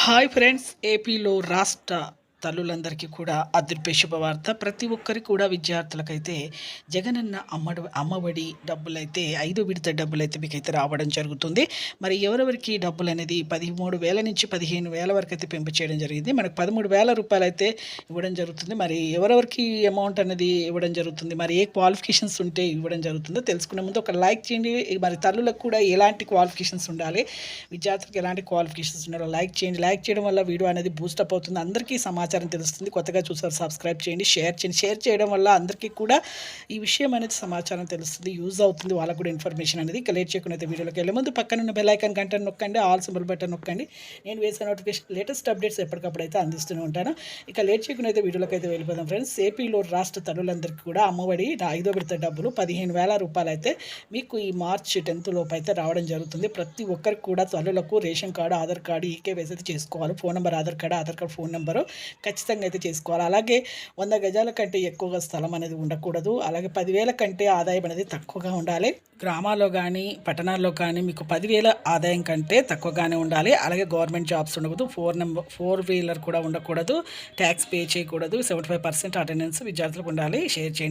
Hi friends, ఏపీలో రాష్ట్ర తల్లులందరికీ కూడా అదృశ్య శుభవార్త. ప్రతి ఒక్కరికి కూడా విద్యార్థులకైతే జగనన్న అమ్మఒడి డబ్బులైతే 5వ విడత డబ్బులైతే మీకైతే రావడం జరుగుతుంది. మరి ఎవరెవరికి డబ్బులు అనేది 13,000 నుంచి 15,000 వరకు అయితే పెంపు చేయడం జరిగింది. మనకు 13,000 రూపాయలు అయితే ఇవ్వడం జరుగుతుంది. మరి ఎవరెవరికి అమౌంట్ అనేది ఇవ్వడం జరుగుతుంది, మరి ఏ క్వాలిఫికేషన్స్ ఉంటే ఇవ్వడం జరుగుతుందో తెలుసుకునే ముందు ఒక లైక్ చేయండి. మరి తల్లులకు కూడా ఎలాంటి క్వాలిఫికేషన్స్ ఉండాలి, విద్యార్థులకు ఎలాంటి క్వాలిఫికేషన్స్ ఉండాలో లైక్ చేయండి. లైక్ చేయడం వల్ల వీడియో అనేది బూస్టప్ అవుతుంది, అందరికీ సమాచారం తెలుస్తుంది. కొత్తగా చూసారు సబ్స్క్రైబ్ చేయండి, షేర్ చేయండి. షేర్ చేయడం వల్ల అందరికీ కూడా ఈ విషయం అనేది సమాచారం తెలుస్తుంది, యూజ్ అవుతుంది, వాళ్ళకు కూడా ఇన్ఫర్మేషన్ అనేది. ఇక లేట్ చేయకుండా అయితే వీడియోలోకి వెళ్ళే ముందు పక్కన ఉన్న బెల్ ఐకాన్ గంట నొక్కండి, ఆల్ సింబల్ బటన్ నొక్కండి. నేను వేసిన నోటిఫికేషన్ లేటెస్ట్ అప్డేట్స్ ఎప్పటికప్పుడు అయితే అందిస్తూనే ఉంటాను. ఇక లేట్ చేయకుండా అయితే వీడియోలోకి అయితే వెళ్ళిపోదాం ఫ్రెండ్స్. ఏపీలో రాష్ట్ర తల్లులందరికీ కూడా అమ్మఒడి 5వ విడత డబ్బులు 15,000 రూపాయలు అయితే మీకు ఈ మార్చ్ 10th లోపు అయితే రావడం జరుగుతుంది. ప్రతి ఒక్కరికి కూడా తల్లులకు ration card, Aadhaar card, eKYC అయితే చేసుకోవాలి. Phone number, Aadhaar card, phone number ఖచ్చితంగా అయితే చేసుకోవాలి. అలాగే 100 గజాల కంటే ఎక్కువగా స్థలం అనేది ఉండకూడదు. అలాగే 10,000 కంటే ఆదాయం అనేది తక్కువగా ఉండాలి. గ్రామాల్లో కానీ పట్టణాల్లో కానీ మీకు 10,000 ఆదాయం కంటే తక్కువగానే ఉండాలి. అలాగే గవర్నమెంట్ జాబ్స్ ఉండకూడదు. 4 వీలర్ కూడా ఉండకూడదు. ట్యాక్స్ పే చేయకూడదు. 75% అటెండెన్స్ విద్యార్థులకు ఉండాలి. షేర్ చేయండి.